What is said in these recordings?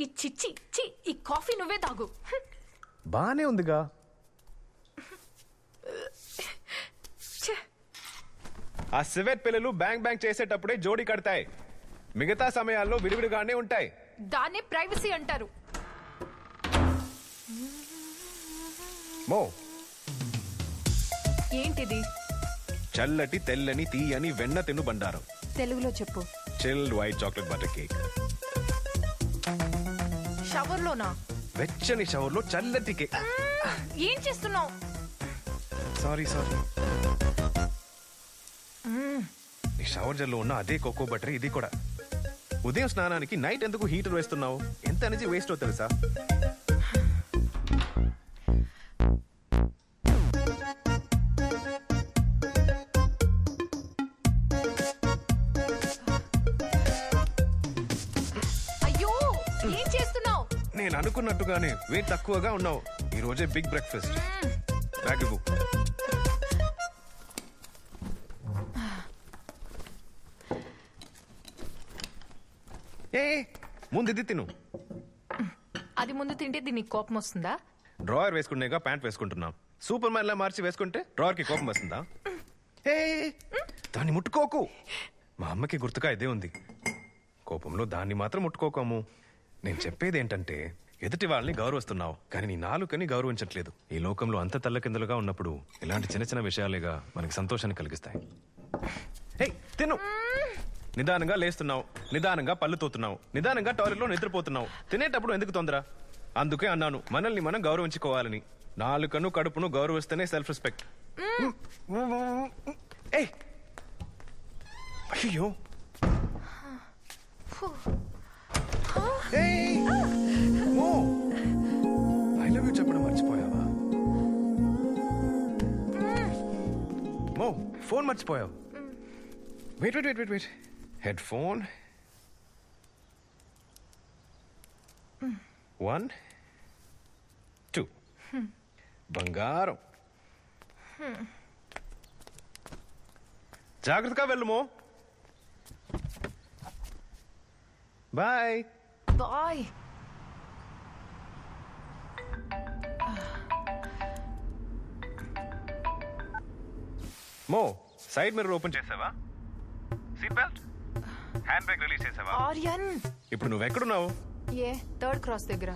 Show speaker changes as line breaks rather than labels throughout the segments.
ఈ చిచ్చి చి ఈ కాఫీ నువ్వే తాగు.
బానే ఉందిగా. ఆ సివెట్ పిల్లలు బ్యాంగ్ బ్యాంగ్ చేసేటప్పుడే జోడి కడతాయి, మిగతా సమయాల్లో విడివిడిగానే ఉంటాయి.
దాన్నే ప్రైవసీ అంటారు.
మో,
ఏంటిది?
చల్లటి తెల్లని తీయని వెన్న తిను బండారం.
తెలుగులో చెప్పు.
Chilled white chocolate butter cake.
షవర్లోనా?
వెచ్చని షవర్లో చల్లటి కేక్.
ఏం చేస్తున్నావు?
సారీ. ఈ షవర్ జెల్లో ఉన్న అదే కోకో బటర్ ఇది కూడా. ఉదయం స్నానానికి నైట్ ఎందుకు హీటర్ వేస్తున్నావు? ఎంత ఎనర్జీ వేస్ట్ అవుతుంది తెలుసా?
అయ్యో, ఏం చేస్తున్నావు?
నేను అనుకున్నట్టుగానే వెయిట్ తక్కువగా ఉన్నావు. ఈ రోజే బిగ్ బ్రేక్ఫాస్ట్. బ్యాగ్ ఇవ్వు. ముందు ఇది తిను.
అది ముందు తింటే దీనికి కోపం వస్తుందా?
డ్రాయర్ వేసుకునేగా ప్యాంట్ వేసుకుంటున్నాం. సూపర్ మ్యాన్ లా మార్చి వేసుకుంటే డ్రాయర్ కి కోపం వస్తుందా? దాన్ని ముట్టుకోకు. మా అమ్మకి గుర్తుగా ఇదే ఉంది. కోపంలో దాన్ని మాత్రం ముట్టుకోకము. నేను చెప్పేది ఏంటంటే, ఎదుటి వాళ్ళని గౌరవిస్తున్నావు కానీ నీ నాలుకని గౌరవించట్లేదు. ఈ లోకంలో అంత తల్లకిందులుగా ఉన్నప్పుడు ఇలాంటి చిన్న చిన్న విషయాలేగా మనకి సంతోషాన్ని కలిగిస్తాయి. తిను. నిదానంగా లేస్తున్నావు, నిదానంగా పళ్ళు తోతున్నావు, నిదానంగా టాయిలెట్ లో నిద్రపోతున్నావు. తినేటప్పుడు ఎందుకు తొందర? అందుకే అన్నాను, మనల్ని మనం గౌరవించుకోవాలని. నాలుకను కడుపును గౌరవిస్తేనే సెల్ఫ్ రెస్పెక్ట్. అయ్యో, ఐ లవ్ యూ చెప్పడం మర్చిపోయావా? మో, ఫోన్ మర్చిపోయావు. వెయిట్. హెడ్ ఫోన్ 1 2 బంగారం. జాగ్రత్తగా వెళ్ళుమో. బాయ్. మో, సైడ్ మిర్రర్ ఓపెన్ చేసావా? Seat belt, hand brake release చేసావా?
ఆర్యన్,
ఇప్పుడు నువ్వెక్కడున్నావు?
థర్డ్ క్రాస్ దగ్గర.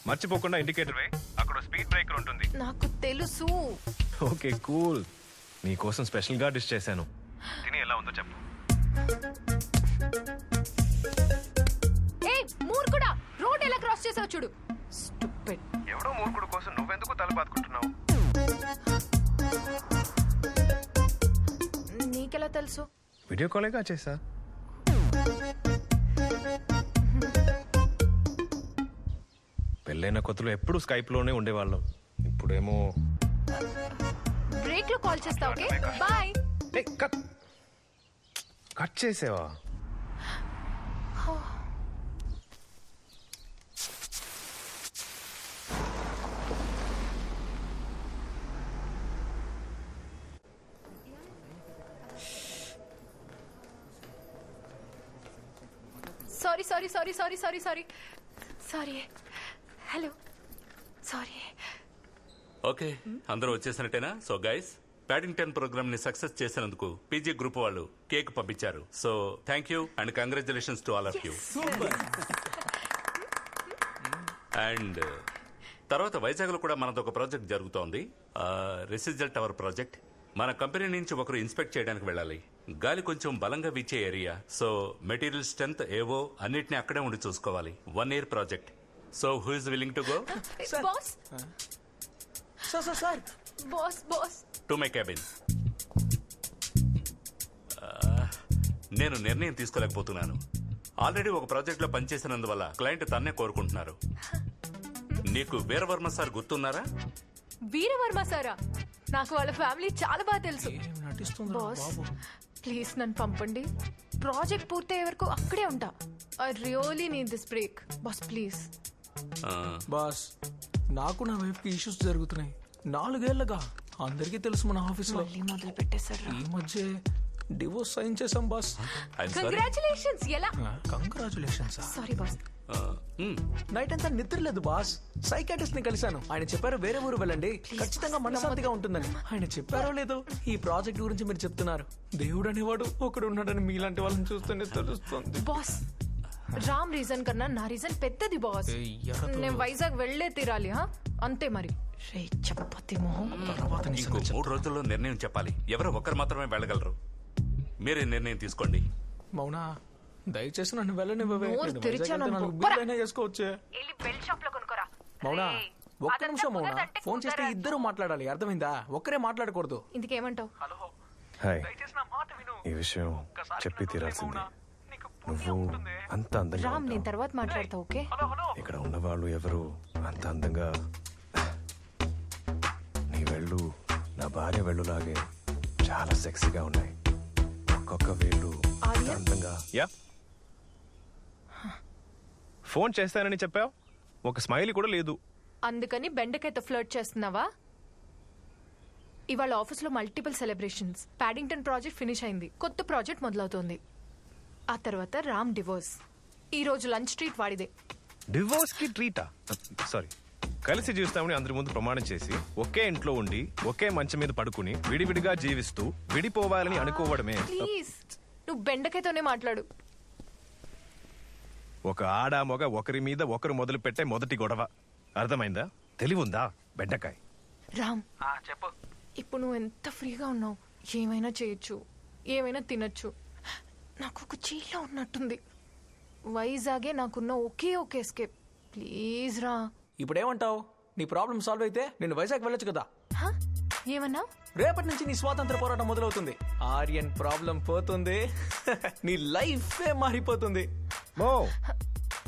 మర్చిపోకుండా ఇండికేటర్ వే, అక్కడ స్పీడ్ బ్రేకర్ ఉంటుంది.
నాకు తెలుసు.
Okay, cool. నీ కోసం స్పెషల్ గా డిష్ చేశాను. తిని ఎలా ఉందో చెప్పు.
మూర్ఖుడా, రోడ్ ఎలా క్రాస్ చేసావు చూడు. స్టూపిడ్.
ఎవడో మూర్ఖుడు కోసం నువ్వెందుకు తల బాదుకుంటున్నావు?
నీకెలా తెలుసు?
వీడియో కాలేగా చేసా. పెళ్ళైన కొత్తలో ఎప్పుడు స్కైప్ లోనే ఉండేవాళ్ళం. ఇప్పుడేమో
బ్రేక్ లో కాల్ చేస్తా. Okay, bye.
కట్ చేసావా?
సారీ. Hello, sorry.
ఓకే, అందరూ వచ్చేసినట్టేనా? సో గైస్, ప్యాడింగ్టన్ ప్రోగ్రామ్ ని సక్సెస్ చేసినందుకు పీజీ గ్రూప్ వాళ్ళు కేక్ పంపించారు. So thank you and congratulations to all of you. And తర్వాత వైజాగ్ లో కూడా మనది ఒక ప్రాజెక్ట్ జరుగుతోంది, రెసిడెన్షియల్ టవర్ ప్రాజెక్ట్. మన కంపెనీ నుంచి ఒకరు ఇన్స్పెక్ట్ చేయడానికి వెళ్ళాలి. గాలి కొంచెం బలంగా వీచే ఏరియా, సో మెటీరియల్ స్ట్రెంత్ ఏవో అన్నిటిని అక్కడే ఉండి చూసుకోవాలి. 1 year project. So who is willing to go?
Boss. Sir. Boss.
To my cabin. నేను నిర్ణయం తీసుకోలేకపోతున్నాను. ఆల్రెడీ ఒక ప్రాజెక్ట్ లో పనిచేసినందువల్ల క్లయింట్ తన్నే కోరుకుంటున్నారు. నీకు వీరవర్మ సార్ గుర్తున్నారా?
వీరవర్మ సారా? నాకు వాళ్ళ ఫ్యామిలీ చాలా బాగా తెలుసు. బాస్, ప్లీజ్ నన్ను పంపండి. ప్రాజెక్ట్ పూర్తయ్యే వరకు అక్కడే ఉంటా. I really need this break. Boss please.
Boss, నాకు నా వైఫ్ కి ఇష్యూస్ జరుగుతున్నాయి 4 ఏళ్లుగా. అందరికీ తెలుసు మన ఆఫీస్ లో.
మొదలు పెట్టేశారు.
ఈ మధ్య డివోర్స్ సైన్ చేసాం బాస్.
కంగ్రాచులేషన్స్. ఎలా?
కంగ్రాచులేషన్స్.
Sorry boss.
నైట్ అంతా నిద్ర లేదు బాస్. సైకాట్రిస్ట్ ని కలిశాను, ఆయన చెప్పారు వేరే ఊరు వెళ్ళండి, ఖచ్చితంగా మనశ్శాంతిగా ఉంటుందని. ఆయన చెప్పారో లేదో ఈ ప్రాజెక్ట్ గురించి మీరు చెప్తున్నారు. దేవుడు అనేవాడు ఒకడు ఉన్నాడని మీలాంటి వాళ్ళని చూస్తేనే తెలుస్తుంది.
బాస్ రామ్ రీజన్ కన్నా నా రీజన్ పెద్దది బాస్. నేను వైజాగ్ వెళ్లే తీరాలి. అంతే మరి. రే చపాతి మొహం.
ఇంకో 3 రోజుల్లో నిర్ణయం చెప్పాలి. ఎవరో ఒకరు మాత్రమే వెళ్ళగలరు. మీరే నిర్ణయం తీసుకోండి.
మౌనా దయచేసి నన్ను వెళ్ళనివ్వవే.
నోరు తెరిచాను అనుకో.
బిల్లైనా చేసుకోవచ్చే.
వెళ్ళి బెల్ట్ షాప్ లో కొనుక్కోరా.
మౌనా ఒక్క నిమిషం మౌనా, ఫోన్ చేస్తే ఇద్దరు మాట్లాడాలి, అర్థమైందా? ఒక్కరే మాట్లాడకూడదు.
ఇందుకేమంటావు?
హాయ్, ఈ విషయం చెప్పి తీరాల్సిందే. నువ్వు అంత అందంగా
రామ్ నేను
ఉంటావు.
తర్వాత మాట్లాడతా. ఓకే
ఇక్కడ ఉన్న వాళ్ళు ఎవరు అంత అందంగా, నీ వెళ్ళు నా భార్య వెళ్ళులాగే చాలా సెక్సీగా ఉన్నాయి. ఒక్కొక్క వేళ్ళు అంత అందంగా. యా, ఫోన్ చేస్తానని చెప్పావు, ఒక స్మైల్ కూడా లేదు.
అందుకని బెండకాయతో ఫ్లర్ట్ చేస్తున్నావా? ఇవాళ ఆఫీస్లో మల్టిపుల్ సెలబ్రేషన్స్. ప్యాడింగ్టన్ ప్రాజెక్ట్ ఫినిష్ అయింది, కొత్త ప్రాజెక్ట్ మొదలవుతోంది. ఆ తర్వాత రామ్ డివోర్స్. ఈ రోజు లంచ్ ట్రీట్ వాడిదే.
డివోర్స్ కి ట్రీటా? సారీ, కలిసి జీవిస్తామని అందరి ముందు ప్రమాణం చేసి ఒకే ఇంట్లో ఉండి ఒకే మంచం మీద పడుకుని విడివిడిగా జీవిస్తూ విడిపోవాలని అనుకోవడమే.
ప్లీజ్ నువ్వు బెండకాయతోనే మాట్లాడు.
ఒక ఆడ మొగ ఒకరి మీద ఒకరు మొదలు పెట్టే మొదటి గొడవ. అర్థమైందా? తెలివుందా బెండకాయ?
రామ్
చెప్పు.
ఇప్పుడు నువ్వు ఎంత ఫ్రీగా ఉన్నావు. ఏమైనా చేయొచ్చు, ఏమైనా తినొచ్చు. నాకు ఒక చీలో ఉన్నట్టుంది. వైజాగే నాకున్న ఒకే ఒక ఎస్కేప్. ప్లీజ్ రా.
ఇప్పుడేమంటావు? నీ ప్రాబ్లం సాల్వ్ అయితే నేను వైజాగ్ వెళ్ళొచ్చు కదా.
హ? ఏమన్నా?
రేపటి నుంచి నీ స్వాతంత్ర పోరాటం మొదలవుతుంది. ఆర్యన్ ప్రాబ్లం పోతుంది. నీ లైఫ్ మారిపోతుంది.
మో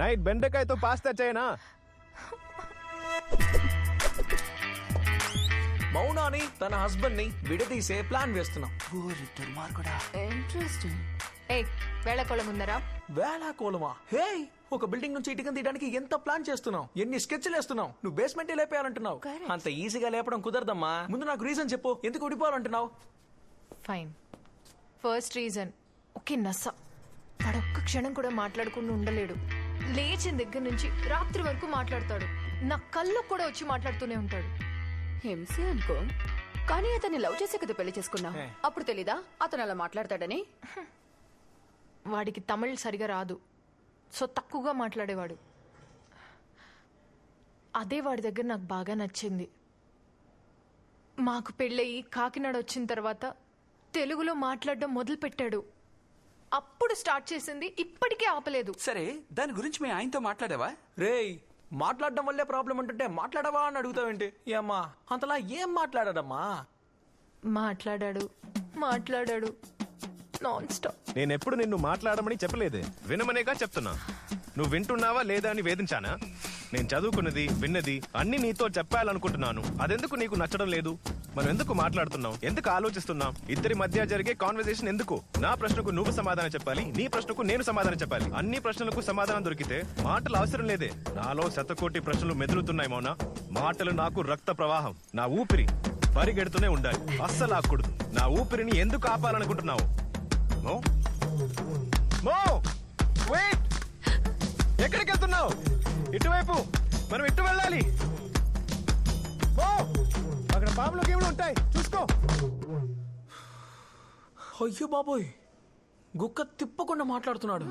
నైట్ బెండకాయతో పాస్తా చేయనా?
మౌనాని తన హస్బెండ్ ని విడదీసే ప్లాన్ వేస్తున్నాం.
ఇంట్రెస్టింగ్. ఏ వేళకోళం ఉందరా?
వేళాకోళమా? హే, ఒక బిల్డింగ్ నుంచి ఇటుకని తీయడానికి ఎంత ప్లాన్ చేస్తున్నావు, ఎన్ని స్కెచ్లు వేస్తున్నావు. నువ్వు బేస్మెంట్ లేపేయాలంటున్నావు.
Correct.
అంత ఈజీగా లేపడం కుదరదమ్మా. ముందు నాకు రీజన్ చెప్పు, ఎందుకు విడిపోవాలంటున్నావు?
ఫైన్. ఫస్ట్ రీజన్ ఓకే నస. వాడు ఒక్క క్షణం కూడా మాట్లాడకుండా ఉండలేడు. లేచిన దగ్గర నుంచి రాత్రి వరకు మాట్లాడతాడు. నా కళ్ళు కూడా వచ్చి మాట్లాడుతూనే ఉంటాడు.
హింసే అనుకో, కానీ అతన్ని లవ్ చేసే కదా పెళ్లి చేసుకున్నా. అప్పుడు తెలీదా అతను అలా మాట్లాడతాడని?
వాడికి తమిళ్ సరిగా రాదు, సో తక్కువగా మాట్లాడేవాడు. అదే వాడి దగ్గర నాకు బాగా నచ్చింది. మాకు పెళ్ళయి కాకినాడ వచ్చిన తర్వాత తెలుగులో మాట్లాడడం మొదలు పెట్టాడు. అప్పుడు స్టార్ట్ చేసింది, ఇప్పటికీ ఆపలేదు.
సరే, దాని గురించి మీ ఆయనతో మాట్లాడావా?
రేయ్, మాట్లాడడం వల్లే ప్రాబ్లం ఉంటుంటే మాట్లాడవా అని అడుగుతావేంటి? ఏమ్మా అంతలా ఏం మాట్లాడాడమ్మా?
మాట్లాడాడు నాన్ స్టాప్.
నేనెప్పుడు నిన్ను మాట్లాడమని చెప్పలేదే, వినమనేగా చెప్తున్నా. నువ్వు వింటున్నావా లేదా అని వేధించానా? నేను చదువుకున్నది విన్నది అన్ని నీతో చెప్పాలనుకుంటున్నాను. అదెందుకు నీకు నచ్చడం లేదు? మనం ఎందుకు మాట్లాడుతున్నాం, ఎందుకు ఆలోచిస్తున్నాం? ఇద్దరి మధ్య జరిగే కాన్వర్సేషన్ ఎందుకు? నా ప్రశ్నకు నువ్వు సమాధానం చెప్పాలి, నీ ప్రశ్నకు నేను సమాధానం చెప్పాలి. అన్ని ప్రశ్నలకు సమాధానం దొరికితే మాటలు అవసరం లేదే. నాలో శతకోటి ప్రశ్నలు మెదులుతున్నాయి మౌనా. మాటలు నాకు రక్త ప్రవాహం, నా ఊపిరి. పరిగెడుతూనే ఉండాలి, అస్సలు ఆకూడదు. నా ఊపిరిని ఎందుకు ఆపాలనుకుంటున్నావు? మో మో వెయిట్, ఎక్కడికి వెళ్తున్నావు? ఇటువైపు, మనం ఇటు వెళ్ళాలి. మో, అక్కడ పాములు గేములు ఉంటాయి, చూసుకో.
అయ్యో బాబోయ్, గుక్క తిప్పకుండా మాట్లాడుతున్నాడు.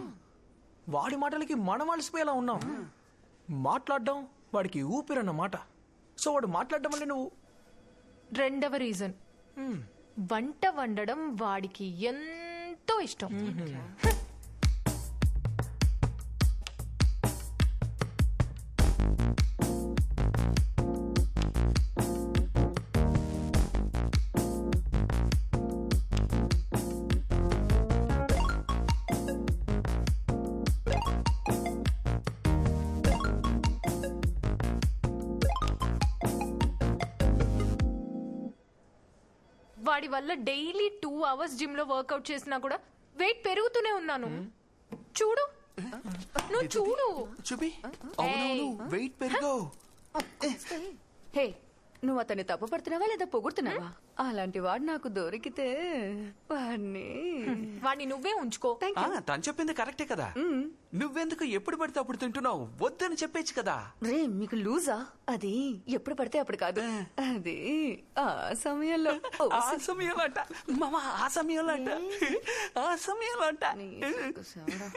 వాడి మాటలకి మనం అలసిపోయేలా ఉన్నాం. మాట్లాడడం వాడికి ఊపిరన్నమాట. సో వాడు మాట్లాడడం వల్ల నువ్వు.
రెండవ రీజన్, వంట వండడం వాడికి ఎంతో ఇష్టం. వాడి వల్ల డైలీ 2 hours జిమ్ లో వర్కౌట్ చేసినా కూడా వెయిట్ పెరుగుతూనే ఉన్నాను. చూడు, నువ్వు చూడు.
చూపి. అవునవును, వెయిట్ పెరిగావు.
హే, నువ్వు అతన్ని తప్పు పడుతున్నావా లేదా పొగుడుతున్నావా? అలాంటి వాడు నాకు దొరికితే వాడిని
వాడిని నువ్వే ఉంచుకో.
తను చెప్పింది కరెక్టే కదా. నువ్వెందుకు ఎప్పుడు పడితే అప్పుడు తింటున్నావు? వద్దని చెప్పేచ్చు కదా.
రే మీకు లూజా? అది ఎప్పుడు పడితే అప్పుడు కాదు, అది ఆ సమయంలో. ఓ,
ఆ సమయంలో అంట మామ, ఆ సమయంలో అంట, ఆ సమయంలో అంట.
నీ సొగసారా.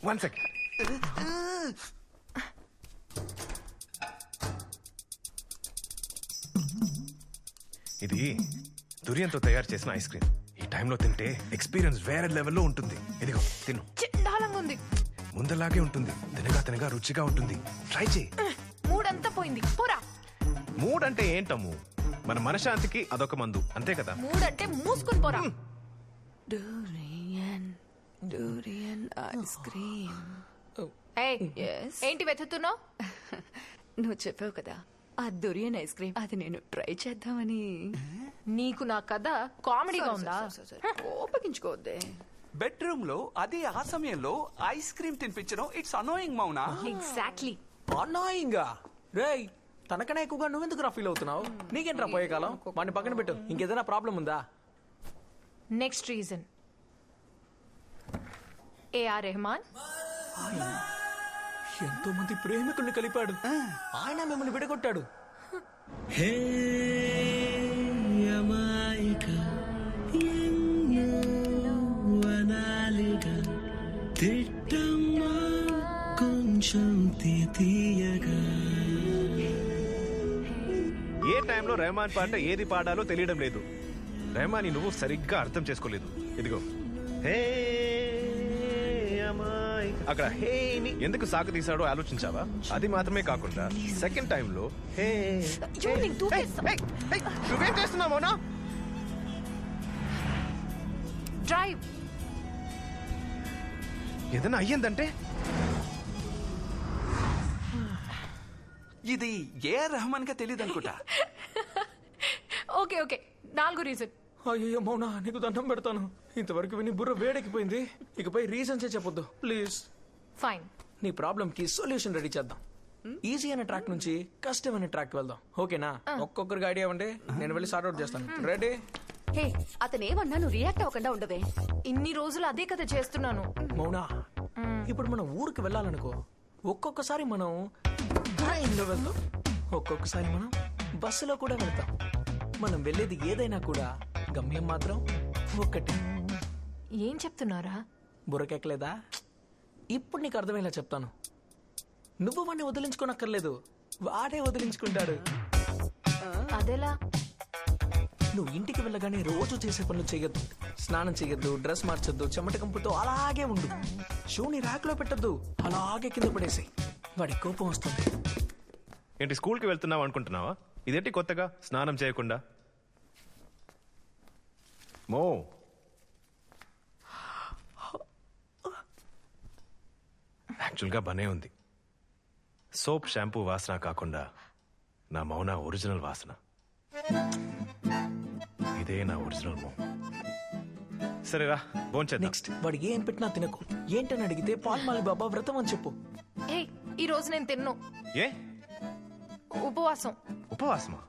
1 second. ఇది దుర్యంతో తయారు చేసిన ఐస్ క్రీమ్. ఈ టైంలో తింటే ఎక్స్పీరియన్స్ వేరే లెవెల్లో ఉంటుంది. ఇదిగో తిను.
చండాలంగా ఉంది.
ముందలాగే ఉంటుంది. తినగా రుచిగా ఉంటుంది. ట్రై చేయి.
మూడంతా పోయింది. పోరా.
మూడ్ అంటే ఏంటమ్ము? మన మనశాంతికి అదొక మందు, అంతే కదా?
మూడంటే మూసుకుని పోరా.
Durian ice cream.
ఏయ్,
Yes.
ఏంటి వెతుకుతున్నావు?
నువ్వు చెప్పావు కదా ఆ దురియన్ ఐస్ క్రీమ్, అది నేను ట్రై చేద్దామని.
నీకు నా కథ కామెడీగా ఉందా?
కోపగించుకోవద్దే.
బెడ్రూమ్ లో అది ఆ సమయంలో ఐస్ క్రీమ్ తినిపించడం ఇట్స్ అనోయింగ్ మౌనా.
ఎగ్జాక్ట్లీ.
అన్నాయింగా రేయ్, తనకన్నా ఎక్కువగా నువ్వెందుకు ఫీల్ అవుతున్నావు? నీకేంట్రా పోయే కాలం? వాడిని పక్కన పెట్టు. ఇంకేదైనా ప్రాబ్లం ఉందా?
Next reason AR Rahman.
ఎంతో మంది ప్రేమికుల్ని కలిపాడు, ఆయన మిమ్మల్ని విడగొట్టాడు.
ఏ టైంలో రెహమాన్ పాట ఏది పాడాలో తెలియడం లేదు. రెహమాన్ నువ్వు సరిగ్గా అర్థం చేసుకోలేదు. ఇదిగో హే అమాయక, అక్కడ హే ని ఎందుకు సాగు తీసాడో ఆలోచించావా? అది మాత్రమే కాకుండా సెకండ్ టైంలో హే. నువ్వేం చేస్తున్నావు మౌనా?
డ్రైవ్.
ఏదైనా అయ్యిందంటే
ఇది ఏ రెహమాన్ గా తెలియదు అనుకుంటా.
ఓకే ఓకే, 4వ రీజన్.
అయ్యో మౌనా, నీకు దండం పెడతాను. ఇంతవరకు విని బుర్ర వేడెక్కిపోయింది. ఇకపై రీజన్సే చెప్పొద్దు ప్లీజ్.
ఫైన్.
నీ ప్రాబ్లం కి సొల్యూషన్ రెడీ చేద్దాం. ఈజీ అనే ట్రాక్ నుంచి కష్టమైన ట్రాక్ వెళ్దాం. ఓకేనా? ఒక్కొక్కరికి ఐడియా ఇవ్వండి, నేను వెళ్ళి సార్ట్ అవుట్ చేస్తాను. రెడీ?
హే, అతను ఏమన్నా నువ్వు రియాక్ట్ అవ్వకుండా ఉండవే.
ఇన్ని రోజులు అదే కదా చేస్తున్నాను.
మౌనా, ఇప్పుడు మనం ఊరికి వెళ్ళాలనుకో, ఒక్కొక్కసారి మనం ట్రైన్లో వెళ్తాం, ఒక్కొక్కసారి మనం బస్సులో కూడా వెళ్తాం. మనం వెళ్ళేది ఏదైనా కూడా గమ్యం మాత్రం ఒక్కటి.
ఏం చెప్తున్నారా?
బుర్రకెక్కలేదా? ఇప్పుడు నీకు అర్థమయ్యేలా చెప్తాను. నువ్వు వాడిని వదిలించుకోనక్కర్లేదు, వాడే వదిలించుకుంటాడు.
అదెలా?
నువ్వు ఇంటికి వెళ్ళగానే రోజు చేసే పనులు చేయొద్దు. స్నానం చేయొద్దు, డ్రెస్ మార్చొద్దు, చెమట కంపుతో అలాగే ఉండు. షూని ర్యాక్ లో పెట్టద్దు, అలాగే కింద పడేసి. వాడి కోపం వస్తుంది.
ఏంటి స్కూల్కి వెళ్తున్నావు అనుకుంటున్నావా? ఇదేంటి కొత్తగా స్నానం చేయకుండా? మో, యాక్చువల్గా బనే ఉంది. సోప్ షాంపూ వాసన కాకుండా నా మౌన ఒరిజినల్ వాసన. ఇదే నా ఒరిజినల్ మౌ. సరేరా, భోంచేద్దాం.
నెక్స్ట్ వాడికి ఏం పెట్టినా తినకు. ఏంటని అడిగితే పాల్మాలి బాబా వ్రతం అని చెప్పు.
ఏ, ఈ రోజు నేను తిన్ను.
ఏ
ఉపవాసం.
ఉపవాసమా?